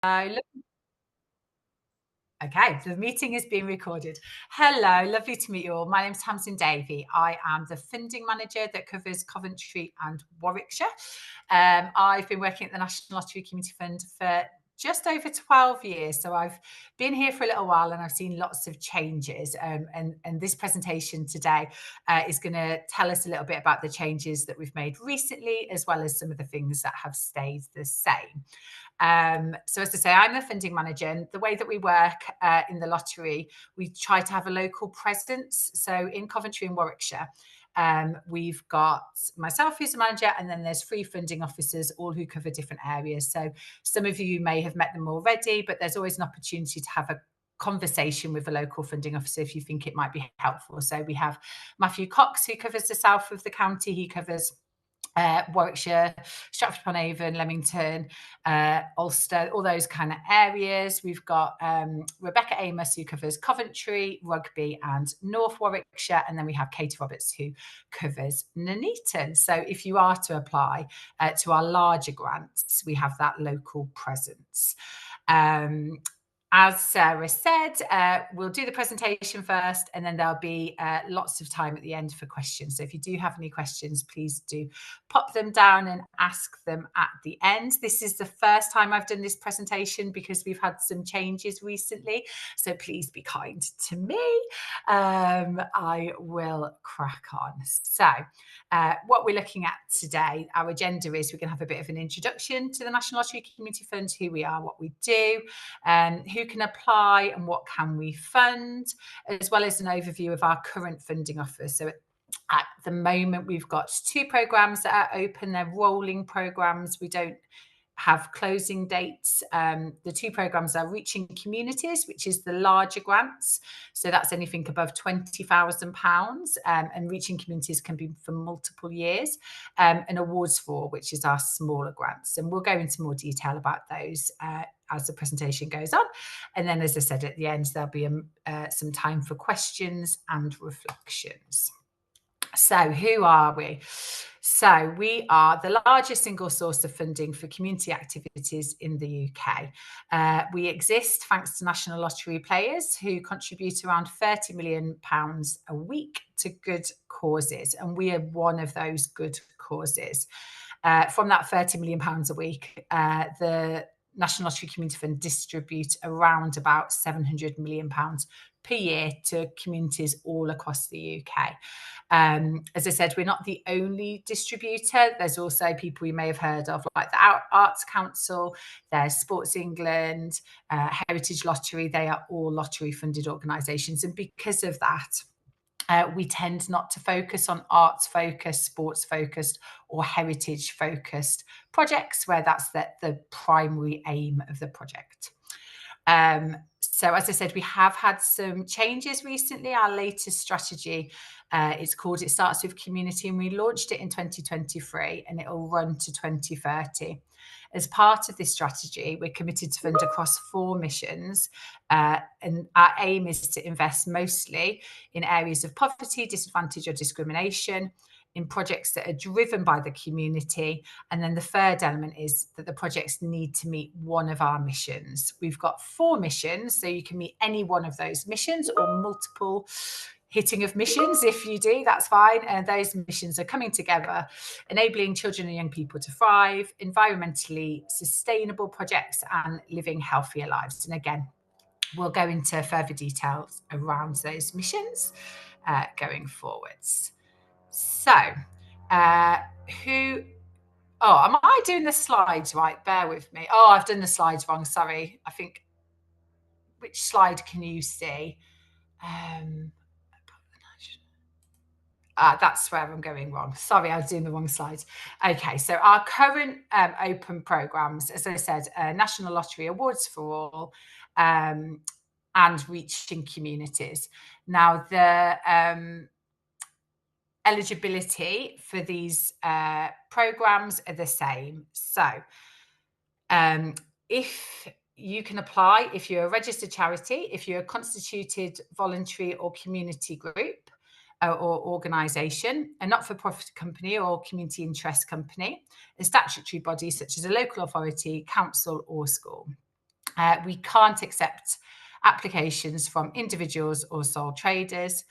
Hello. Okay, the meeting is being recorded. Hello, lovely to meet you all. My name's Tamsin Davey. I am the funding manager that covers Coventry and Warwickshire. I've been working at the National Lottery Community Fund for just over 12 years. So I've been here for a little while and I've seen lots of changes. And this presentation today is going to tell us a little bit about the changes that we've made recently, as well as some of the things that have stayed the same. So as I say, I'm the funding manager, and the way that we work in the lottery, we try to have a local presence. So in Coventry and Warwickshire, we've got myself who's the manager, and then there's 3 funding officers, all who cover different areas. So some of you may have met them already, but there's always an opportunity to have a conversation with a local funding officer if you think it might be helpful. So we have Matthew Cox, who covers the south of the county. He covers Warwickshire, Stratford-upon-Avon, Leamington, Ulster, all those kind of areas. We've got Rebecca Amos, who covers Coventry, Rugby and North Warwickshire. And then we have Katie Roberts, who covers Nuneaton. So if you are to apply to our larger grants, we have that local presence. As Sarah said, we'll do the presentation first, and then there'll be lots of time at the end for questions. So if you do have any questions, please do pop them down and ask them at the end. This is the first time I've done this presentation because we've had some changes recently. So please be kind to me. I will crack on. So what we're looking at today, our agenda is we're going to have a bit of an introduction to the National Lottery Community Fund, who we are, what we do, who can apply and what can we fund, as well as an overview of our current funding offers. So at the moment, we've got 2 programmes that are open. They're rolling programmes. We don't have closing dates. The 2 programmes are Reaching Communities, which is the larger grants. So that's anything above £20,000. And Reaching Communities can be for multiple years. And Awards for, which is our smaller grants. And we'll go into more detail about those as the presentation goes on. And then, as I said, at the end, there'll be some time for questions and reflections. So who are we? So we are the largest single source of funding for community activities in the UK. We exist thanks to National Lottery players who contribute around £30 million a week to good causes. And we are one of those good causes. From that £30 million a week, the National Lottery Community Fund distribute around about £700 million per year to communities all across the UK. As I said, we're not the only distributor. There's also people you may have heard of, like the Arts Council, there's Sports England, Heritage Lottery. They are all lottery-funded organisations. And because of that, we tend not to focus on arts-focused, sports-focused or heritage-focused projects where that's the primary aim of the project. So as I said, we have had some changes recently. Our latest strategy, it's called It Starts With Community, and we launched it in 2023 and it'll run to 2030. As part of this strategy, we're committed to fund across 4 missions, and our aim is to invest mostly in areas of poverty, disadvantage or discrimination, in projects that are driven by the community. And then the third element is that the projects need to meet one of our missions. We've got 4 missions, so you can meet any one of those missions or multiple hitting of missions. If you do, that's fine. And those missions are coming together, enabling children and young people to thrive, environmentally sustainable projects and living healthier lives. And again, we'll go into further details around those missions going forwards. So, am I doing the slides right? Bear with me. Oh, I've done the slides wrong. Sorry. I think, which slide can you see? That's where I'm going wrong. Sorry, I was doing the wrong slide. Okay, so our current open programmes, as I said, National Lottery Awards for All, and Reaching Communities. Now, the eligibility for these programmes are the same. So if you can apply, if you're a registered charity, if you're a constituted voluntary or community group or organisation, a not-for-profit company or community interest company, a statutory body such as a local authority, council or school. We can't accept applications from individuals or sole traders.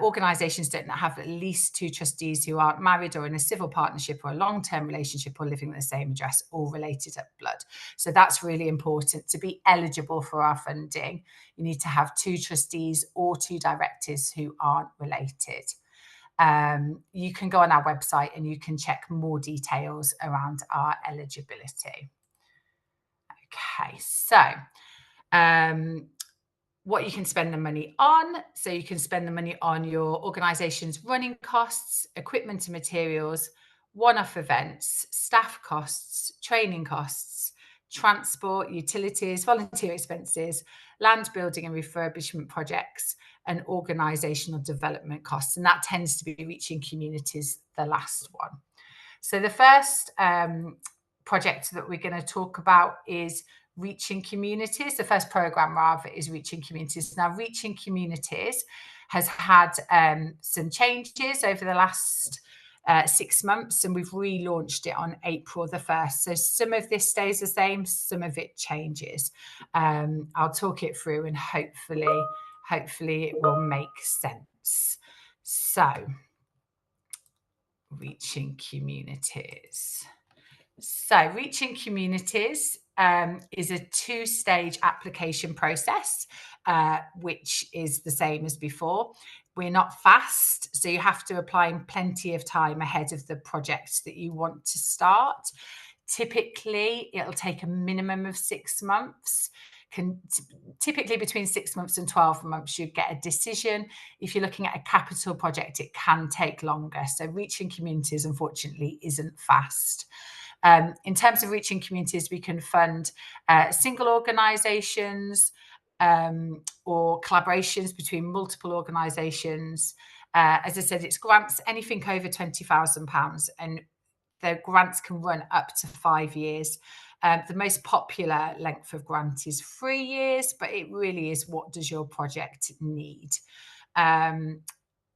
Organisations don't have at least 2 trustees who aren't married or in a civil partnership or a long-term relationship or living at the same address or related at blood. So that's really important. To be eligible for our funding, you need to have 2 trustees or 2 directors who aren't related. You can go on our website and you can check more details around our eligibility. Okay, so what you can spend the money on. So you can spend the money on your organisation's running costs, equipment and materials, one-off events, staff costs, training costs, transport, utilities, volunteer expenses, land building and refurbishment projects, and organisational development costs. And that tends to be reaching communities, the last one. So the first project that we're going to talk about is Reaching Communities. The first programme, rather, is Reaching Communities. Now, Reaching Communities has had some changes over the last 6 months, and we've relaunched it on April the 1st. So some of this stays the same, some of it changes. I'll talk it through and hopefully it will make sense. So, Reaching Communities. So Reaching Communities is a 2-stage application process, which is the same as before. We're not fast, so you have to apply in plenty of time ahead of the project that you want to start. Typically, it'll take a minimum of 6 months. Typically between 6 months and 12 months, you get a decision. If you're looking at a capital project, it can take longer. So Reaching Communities, unfortunately, isn't fast. In terms of Reaching Communities, we can fund single organisations or collaborations between multiple organisations. As I said, it's grants, anything over £20,000, and the grants can run up to 5 years. The most popular length of grant is 3 years, but it really is, what does your project need?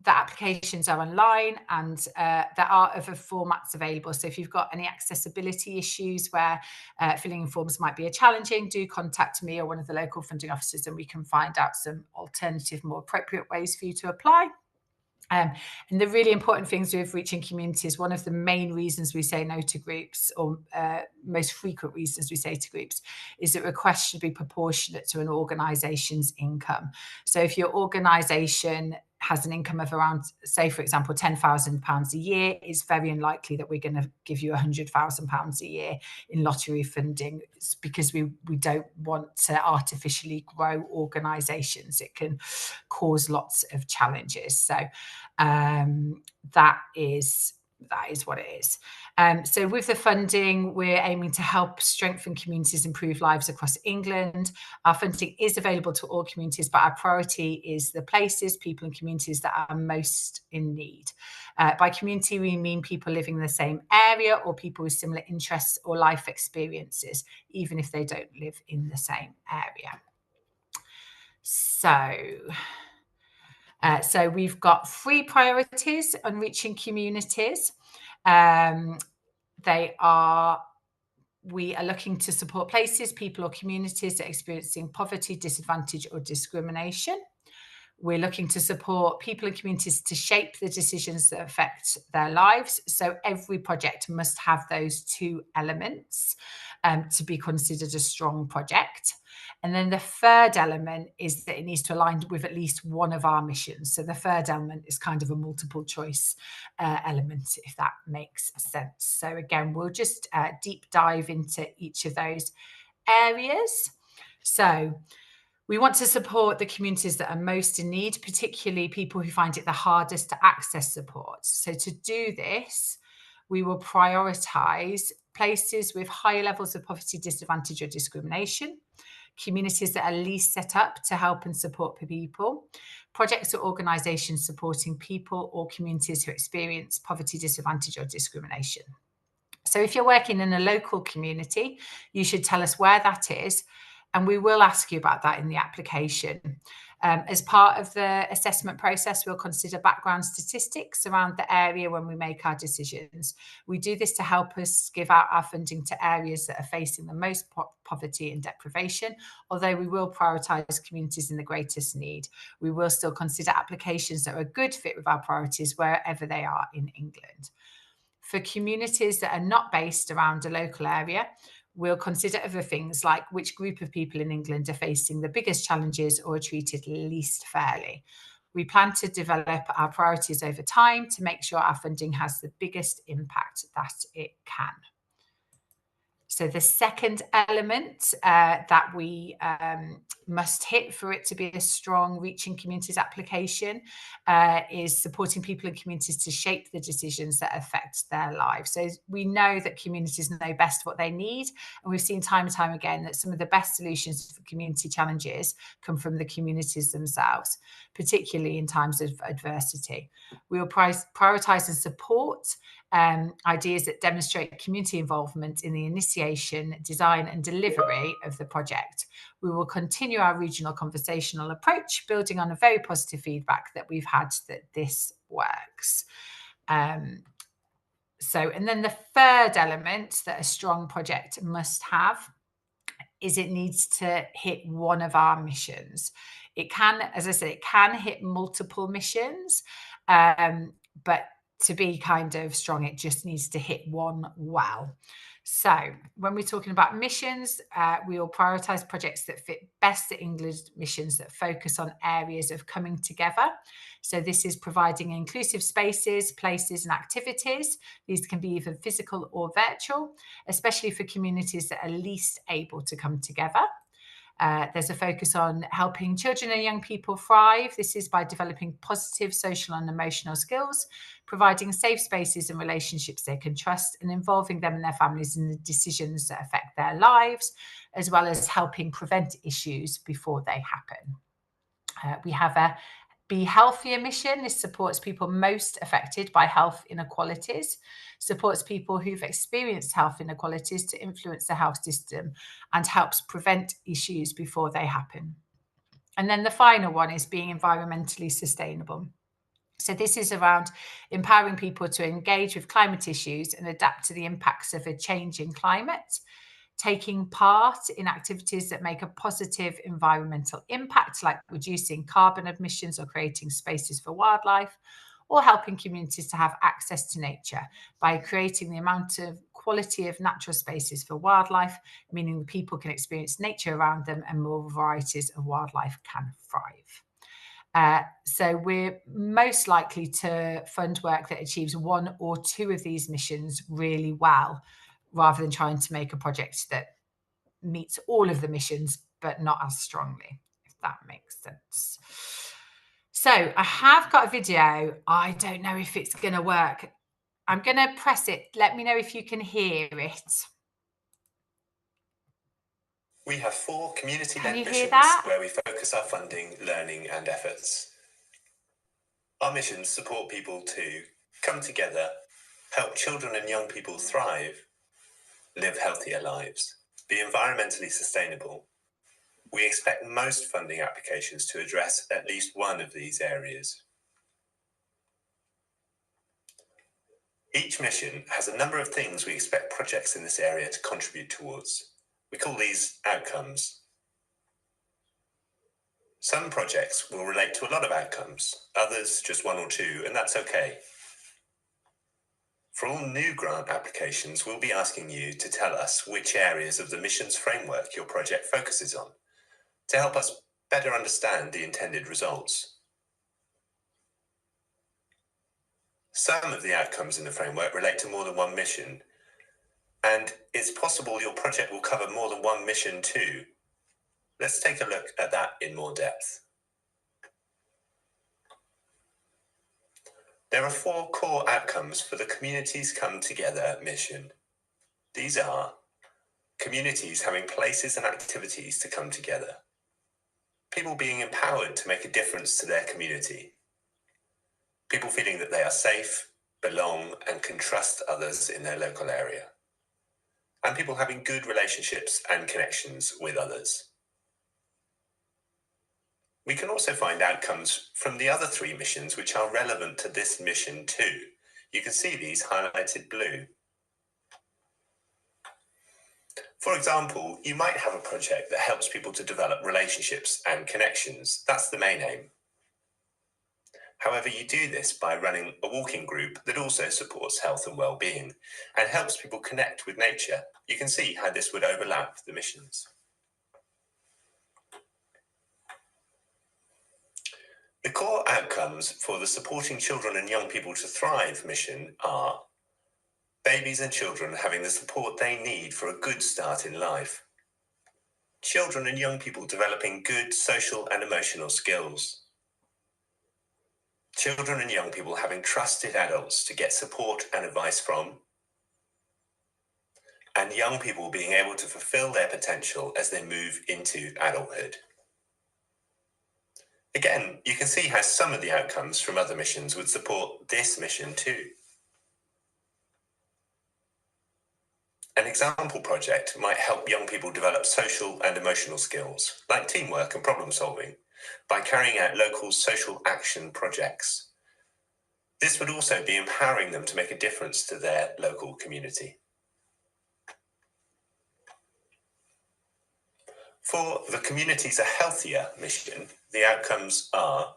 The applications are online, and there are other formats available. So if you've got any accessibility issues where filling in forms might be challenging, do contact me or one of the local funding officers, and we can find out some alternative, more appropriate ways for you to apply. And the really important things with Reaching Communities, one of the main reasons we say no to groups, or most frequent reasons we say to groups, is that requests should be proportionate to an organisation's income. So if your organisation has an income of around, say, for example, £10,000 a year, it's very unlikely that we're going to give you £100,000 a year in lottery funding. It's because we don't want to artificially grow organisations. It can cause lots of challenges. So that is what it is. So with the funding, we're aiming to help strengthen communities, improve lives across England. Our funding is available to all communities, but our priority is the places, people and communities that are most in need. By community, we mean people living in the same area or people with similar interests or life experiences, even if they don't live in the same area. So we've got 3 priorities on Reaching Communities. We are looking to support places, people or communities that are experiencing poverty, disadvantage or discrimination. We're looking to support people and communities to shape the decisions that affect their lives. So every project must have those 2 elements to be considered a strong project. And then the 3rd element is that it needs to align with at least one of our missions. So the 3rd element is kind of a multiple choice element, if that makes sense. So again, we'll just deep dive into each of those areas. So we want to support the communities that are most in need, particularly people who find it the hardest to access support. So to do this, we will prioritise places with higher levels of poverty, disadvantage or discrimination, communities that are least set up to help and support people, projects or organisations supporting people or communities who experience poverty, disadvantage or discrimination. So if you're working in a local community, you should tell us where that is, And we will ask you about that in the application. As part of the assessment process, we'll consider background statistics around the area when we make our decisions. We do this to help us give out our funding to areas that are facing the most poverty and deprivation. Although we will prioritise communities in the greatest need, we will still consider applications that are a good fit with our priorities wherever they are in England. For communities that are not based around a local area, we'll consider other things like which group of people in England are facing the biggest challenges or are treated least fairly. We plan to develop our priorities over time to make sure our funding has the biggest impact that it can. So the second element that we must hit for it to be a strong Reaching Communities application is supporting people and communities to shape the decisions that affect their lives. So we know that communities know best what they need, and we've seen time and time again that some of the best solutions for community challenges come from the communities themselves, particularly in times of adversity. We will prioritise and support ideas that demonstrate community involvement in the initiation, design and delivery of the project. We will continue our regional conversational approach, building on a very positive feedback that we've had that this works. And then the third element that a strong project must have is it needs to hit one of our missions. It can, as I said, it can hit multiple missions, but to be kind of strong, it just needs to hit one well. So when we're talking about missions, we will prioritise projects that fit best at England's missions that focus on areas of coming together. So this is providing inclusive spaces, places and activities. These can be either physical or virtual, especially for communities that are least able to come together. There's a focus on helping children and young people thrive. This is by developing positive social and emotional skills, providing safe spaces and relationships they can trust, and involving them and their families in the decisions that affect their lives, as well as helping prevent issues before they happen. We have a Be Healthier mission. This supports people most affected by health inequalities, supports people who've experienced health inequalities to influence the health system, and helps prevent issues before they happen. And then the final one is Being Environmentally Sustainable. So this is around empowering people to engage with climate issues and adapt to the impacts of a changing climate, taking part in activities that make a positive environmental impact, like reducing carbon emissions or creating spaces for wildlife, or helping communities to have access to nature by creating the amount of quality of natural spaces for wildlife, meaning people can experience nature around them and more varieties of wildlife can thrive. So we're most likely to fund work that achieves one or two of these missions really well, rather than trying to make a project that meets all of the missions, but not as strongly, if that makes sense. So I have got a video. I don't know if it's going to work. I'm going to press it. Let me know if you can hear it. We have 4 community-led Can you hear missions that? where we focus our funding, learning and efforts. Our missions support people to come together, help children and young people thrive, live healthier lives, be environmentally sustainable. We expect most funding applications to address at least one of these areas. Each mission has a number of things we expect projects in this area to contribute towards. We call these outcomes. Some projects will relate to a lot of outcomes, others just 1 or 2, and that's okay. For all new grant applications, we'll be asking you to tell us which areas of the missions framework your project focuses on, to help us better understand the intended results. Some of the outcomes in the framework relate to more than one mission, and it's possible your project will cover more than one mission too. Let's take a look at that in more depth. There are 4 core outcomes for the Communities Come Together mission. These are communities having places and activities to come together, people being empowered to make a difference to their community, people feeling that they are safe, belong, and can trust others in their local area, and people having good relationships and connections with others. We can also find outcomes from the other 3 missions which are relevant to this mission too. You can see these highlighted blue. For example, you might have a project that helps people to develop relationships and connections. That's the main aim. However, you do this by running a walking group that also supports health and well-being and helps people connect with nature. You can see how this would overlap the missions. The core outcomes for the Supporting Children and Young People to Thrive mission are babies and children having the support they need for a good start in life, children and young people developing good social and emotional skills, children and young people having trusted adults to get support and advice from, and young people being able to fulfill their potential as they move into adulthood. Again, you can see how some of the outcomes from other missions would support this mission too. An example project might help young people develop social and emotional skills, like teamwork and problem solving, by carrying out local social action projects. This would also be empowering them to make a difference to their local community. For the Communities Are Healthier mission, the outcomes are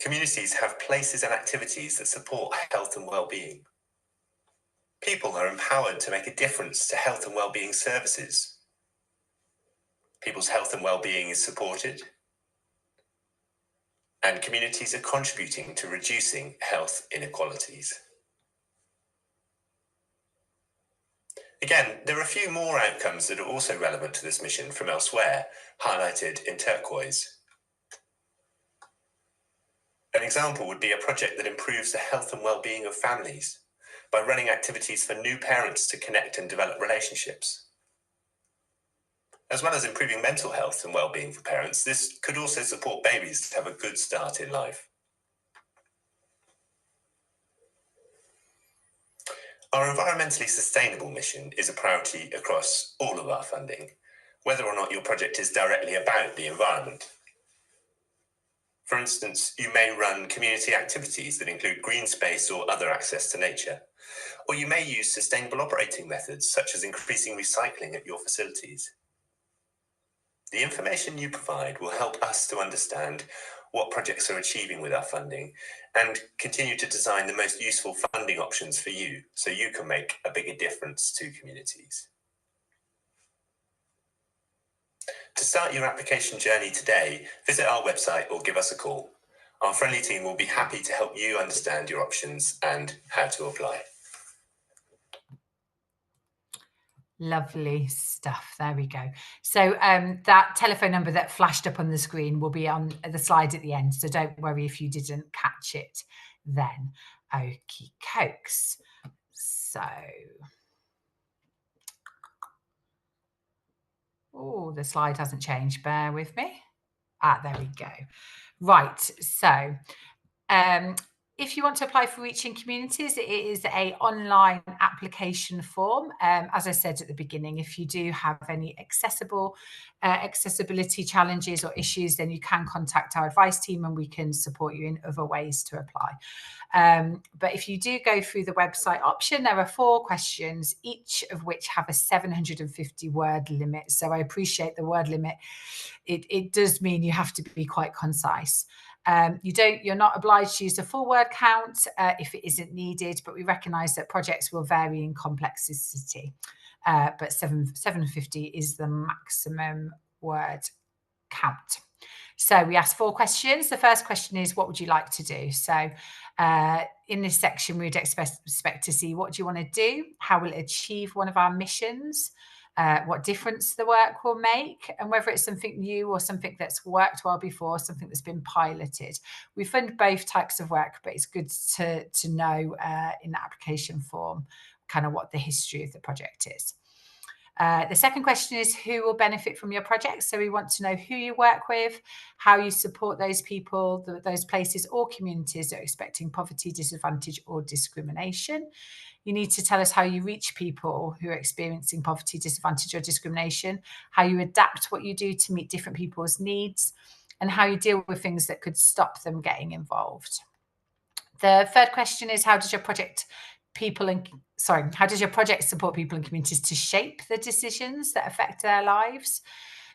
communities have places and activities that support health and well-being. People are empowered to make a difference to health and well-being services. People's health and well-being is supported, and communities are contributing to reducing health inequalities. Again, there are a few more outcomes that are also relevant to this mission from elsewhere, highlighted in turquoise. An example would be a project that improves the health and well-being of families by running activities for new parents to connect and develop relationships. As well as improving mental health and well-being for parents, this could also support babies to have a good start in life. Our environmentally sustainable mission is a priority across all of our funding, whether or not your project is directly about the environment. For instance, you may run community activities that include green space or other access to nature, or you may use sustainable operating methods such as increasing recycling at your facilities. The information you provide will help us to understand what projects are achieving with our funding and continue to design the most useful funding options for you so you can make a bigger difference to communities. To start your application journey today, visit our website or give us a call. Our friendly team will be happy to help you understand your options and how to apply. Lovely stuff. There we go. So that telephone number that flashed up on the screen will be on the slide at the end. So don't worry if you didn't catch it then. Okie cokes. So, oh, the slide hasn't changed. Bear with me. There we go. Right. So if you want to apply for Reaching Communities, it is an online application form. As I said at the beginning, if you do have any accessibility challenges or issues, then you can contact our advice team and we can support you in other ways to apply. But if you do go through the website option, there are 4 questions, each of which have a 750 word limit. So I appreciate the word limit. It does mean you have to be quite concise. You're not obliged to use a full word count if it isn't needed, but we recognise that projects will vary in complexity. But 750 is the maximum word count. So we asked 4 questions. The first question is, what would you like to do? So in this section, we'd expect to see, what do you want to do? How will it achieve one of our missions? What difference the work will make, and whether it's something new or something that's worked well before, something that's been piloted. We fund both types of work, but it's good to know in the application form kind of what the history of the project is. The second question is, who will benefit from your project? So we want to know who you work with, how you support those people, those places or communities that are expecting poverty, disadvantage or discrimination. You need to tell us how you reach people who are experiencing poverty, disadvantage or discrimination, how you adapt what you do to meet different people's needs, and how you deal with things that could stop them getting involved. The third question is, how does your project support people and communities to shape the decisions that affect their lives?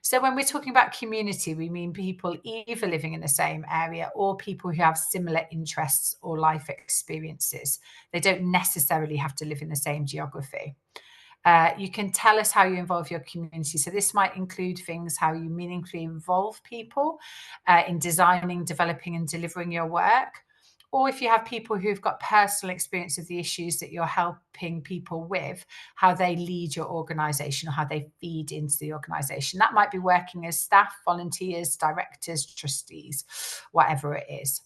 So when we're talking about community, we mean people either living in the same area or people who have similar interests or life experiences. They don't necessarily have to live in the same geography. You can tell us how you involve your community. So this might include things how you meaningfully involve people in designing, developing and delivering your work. Or if you have people who've got personal experience of the issues that you're helping people with, how they lead your organisation or how they feed into the organisation. That might be working as staff, volunteers, directors, trustees, whatever it is.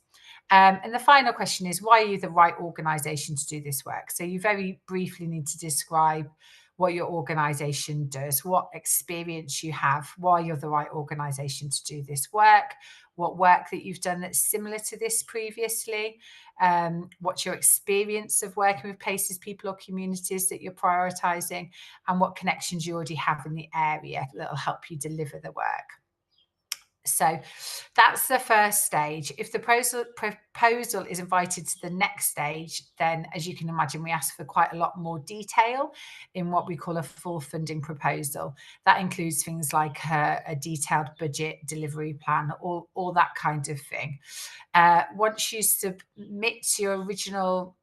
And the final question is, why are you the right organisation to do this work? So you very briefly need to describe what your organisation does, what experience you have, why you're the right organisation to do this work, what work that you've done that's similar to this previously, what's your experience of working with places, people or communities that you're prioritising, and what connections you already have in the area that will help you deliver the work. So that's the first stage. If the proposal is invited to the next stage, then as you can imagine, we ask for quite a lot more detail in what we call a full funding proposal. That includes things like a detailed budget, delivery plan, all that kind of thing. Once you submit your original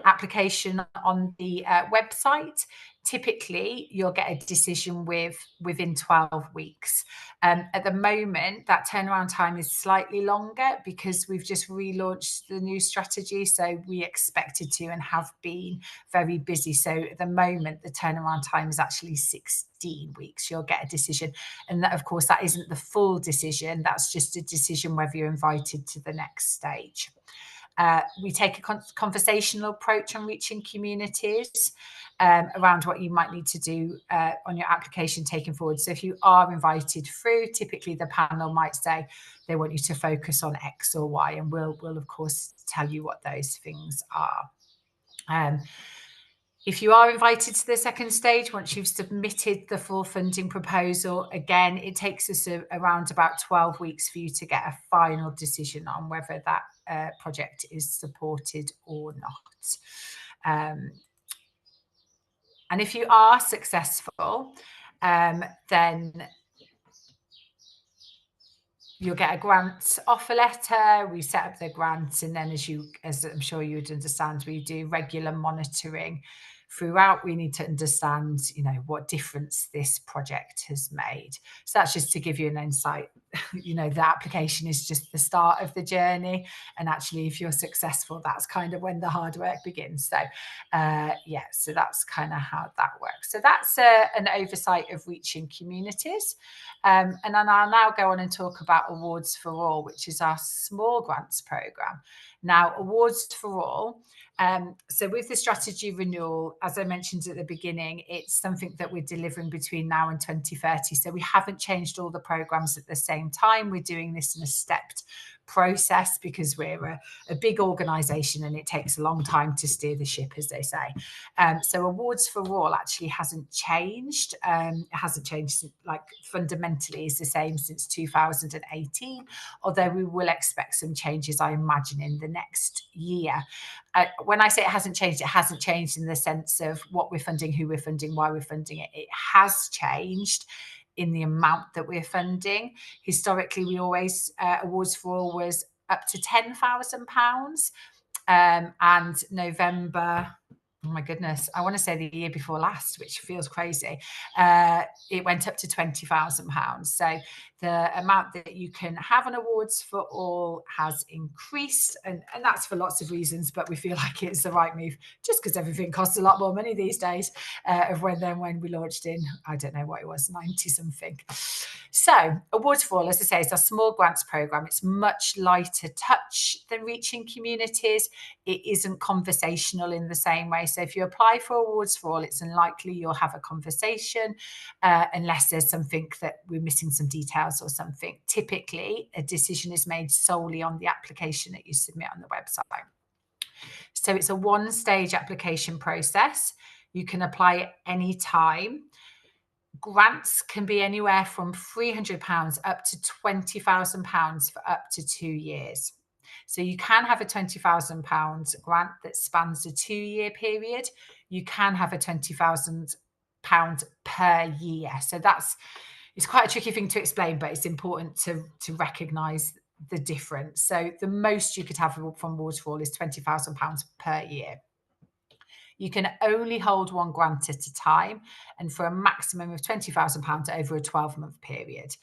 application on the website, typically you'll get a decision within 12 weeks. At the moment, that turnaround time is slightly longer because we've just relaunched the new strategy. So we expected to and have been very busy. So at the moment, the turnaround time is actually 16 weeks. You'll get a decision. And that, of course, that isn't the full decision. That's just a decision whether you're invited to the next stage. We take a conversational approach on reaching communities around what you might need to do on your application taken forward. So if you are invited through, typically the panel might say they want you to focus on X or Y, and we'll of course tell you what those things are. If you are invited to the second stage, once you've submitted the full funding proposal, again, it takes us around about 12 weeks for you to get a final decision on whether that project is supported or not. And if you are successful, then you'll get a grant offer letter. We set up the grant, and then as I'm sure you would understand, we do regular monitoring throughout. We need to understand, what difference this project has made. So that's just to give you an insight. The application is just the start of the journey, and actually, if you're successful, that's kind of when the hard work begins. So, so that's kind of how that works. So that's an oversight of reaching communities. And then I'll now go on and talk about Awards for All, which is our small grants programme. Now, Awards for All, so with the strategy renewal, as I mentioned at the beginning, it's something that we're delivering between now and 2030. So we haven't changed all the programmes at the same time. We're doing this in a stepped process because we're a big organisation and it takes a long time to steer the ship, as they say. So Awards for All actually hasn't changed. It hasn't changed, fundamentally is the same since 2018, although we will expect some changes, I imagine, in the next year. When I say it hasn't changed in the sense of what we're funding, who we're funding, why we're funding it. It has changed in the amount that we're funding. Historically, we always, Awards for All was up to £10,000. And November, oh my goodness, I want to say the year before last, which feels crazy, it went up to £20,000. So the amount that you can have on Awards for All has increased, and that's for lots of reasons, but we feel like it's the right move just because everything costs a lot more money these days when we launched in, I don't know what it was, 90 something. So Awards for All, as I say, is a small grants programme. It's much lighter touch than reaching communities. It isn't conversational in the same way. So if you apply for Awards for All, it's unlikely you'll have a conversation unless there's something that we're missing some details or something. Typically, a decision is made solely on the application that you submit on the website. So it's a one-stage application process. You can apply at any time. grants can be anywhere from £300 up to £20,000 for up to 2 years. So you can have a £20,000 grant that spans a 2-year period. You can have a £20,000 per year. So it's quite a tricky thing to explain, but it's important to recognise the difference. So the most you could have from Waterfall is £20,000 per year. You can only hold one grant at a time, and for a maximum of £20,000 over a 12-month period.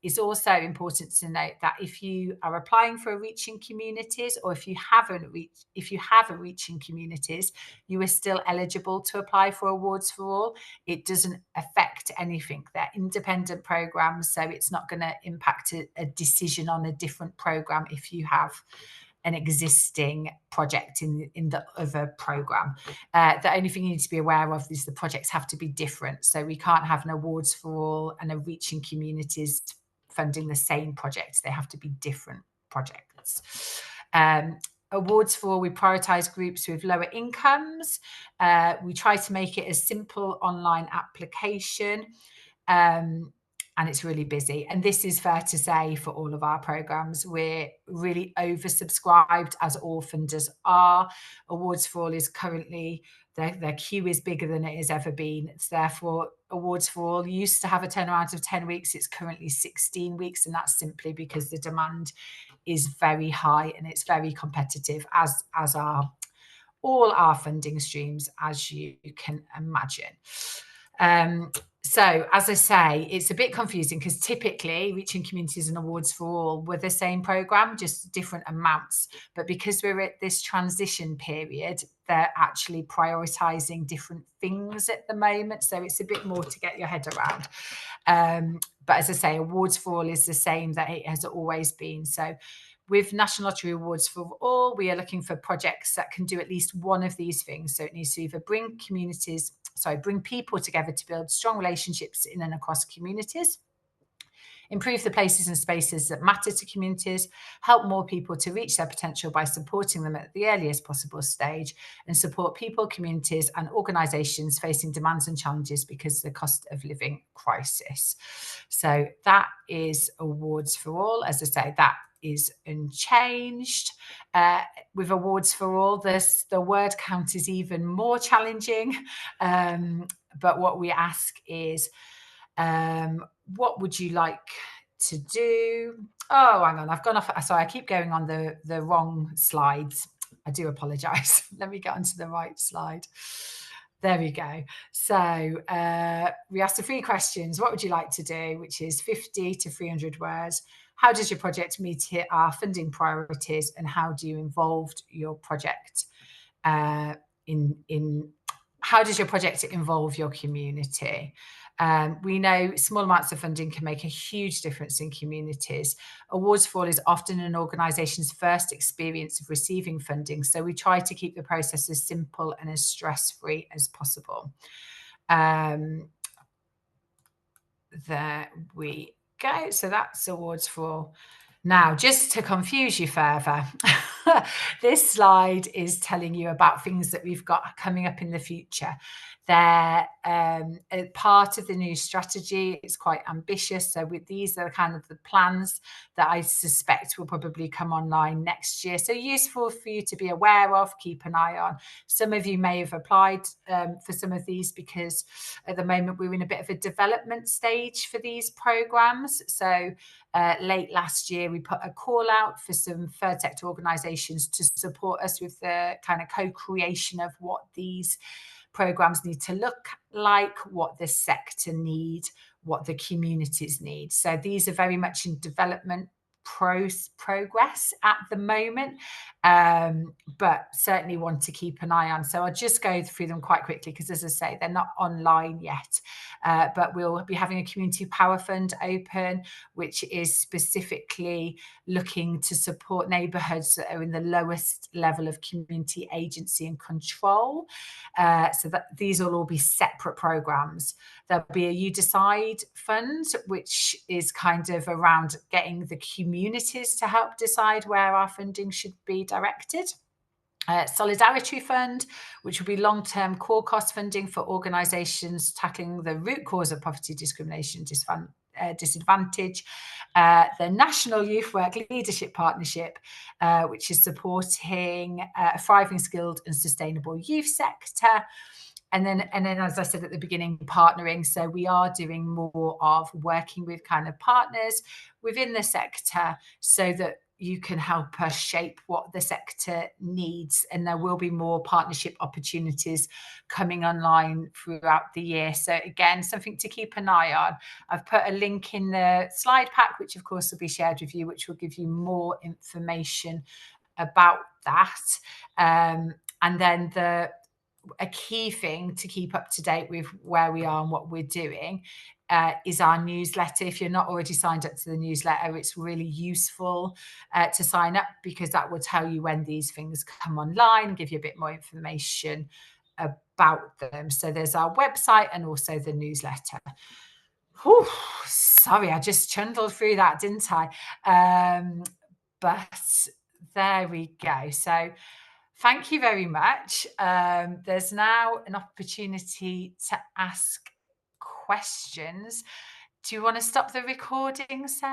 It's also important to note that if you are applying for a Reaching Communities, or if you have a Reaching Communities, you are still eligible to apply for Awards for All. It doesn't affect anything. They're independent programs, so it's not going to impact a decision on a different program if you have an existing project in the other program. The only thing you need to be aware of is the projects have to be different. So we can't have an Awards for All and a Reaching Communities funding the same project. They have to be different projects. Awards for All, we prioritise groups with lower incomes. We try to make it a simple online application. And it's really busy. And this is fair to say for all of our programmes. We're really oversubscribed, as all funders are. Awards for All is currently, their queue is bigger than it has ever been. It's therefore, Awards for All used to have a turnaround of 10 weeks. It's currently 16 weeks. And that's simply because the demand is very high and it's very competitive, as are all our funding streams, as you can imagine. So, as I say, it's a bit confusing because typically Reaching Communities and Awards for All were the same programme, just different amounts. But because we're at this transition period, they're actually prioritising different things at the moment. So it's a bit more to get your head around. But as I say, Awards for All is the same that it has always been. So with National Lottery Awards for All, we are looking for projects that can do at least one of these things. So it needs to either bring people together to build strong relationships in and across communities, improve the places and spaces that matter to communities, help more people to reach their potential by supporting them at the earliest possible stage, and support people, communities and organisations facing demands and challenges because of the cost of living crisis. So that is Awards for All. As I say, that is unchanged. With Awards for All, the word count is even more challenging. But what we ask is, what would you like to do? Oh, hang on, I've gone off. Sorry, I keep going on the wrong slides. I do apologise. Let me get onto the right slide. There we go. So we asked the 3 questions. What would you like to do? Which is 50 to 300 words. How does your project meet our funding priorities, and how do you involve your project how does your project involve your community? We know small amounts of funding can make a huge difference in communities. Awards for All is often an organisation's first experience of receiving funding, so we try to keep the process as simple and as stress-free as possible. There we go. So that's Awards for All. Now, just to confuse you further, this slide is telling you about things that we've got coming up in the future. They're part of the new strategy. It's quite ambitious. So these are kind of the plans that I suspect will probably come online next year. So useful for you to be aware of, keep an eye on. Some of you may have applied for some of these because at the moment we're in a bit of a development stage for these programs. So late last year, we put a call out for some third sector organisations to support us with the kind of co-creation of what these programs need to look like, what the sector need, what the communities need. So these are very much in development progress at the moment, but certainly want to keep an eye on. So I'll just go through them quite quickly because, as I say, they're not online yet. But we'll be having a community power fund open, which is specifically looking to support neighbourhoods that are in the lowest level of community agency and control. So that these will all be separate programmes. There'll be a You Decide fund, which is kind of around getting the communities to help decide where our funding should be directed. Solidarity Fund, which will be long-term core cost funding for organisations tackling the root cause of poverty, discrimination, disadvantage. The National Youth Work Leadership Partnership, which is supporting a thriving, skilled and sustainable youth sector. And then, as I said at the beginning, partnering. So we are doing more of working with kind of partners within the sector so that you can help us shape what the sector needs. And there will be more partnership opportunities coming online throughout the year. So again, something to keep an eye on. I've put a link in the slide pack, which of course will be shared with you, which will give you more information about that. And then a key thing to keep up to date with where we are and what we're doing is our newsletter. If you're not already signed up to the newsletter, it's really useful to sign up, because that will tell you when these things come online and give you a bit more information about them. So there's our website and also the newsletter. Whew, sorry, I just chundled through that, didn't I? But there we go. So thank you very much. There's now an opportunity to ask questions. Do you want to stop the recording, Sarah?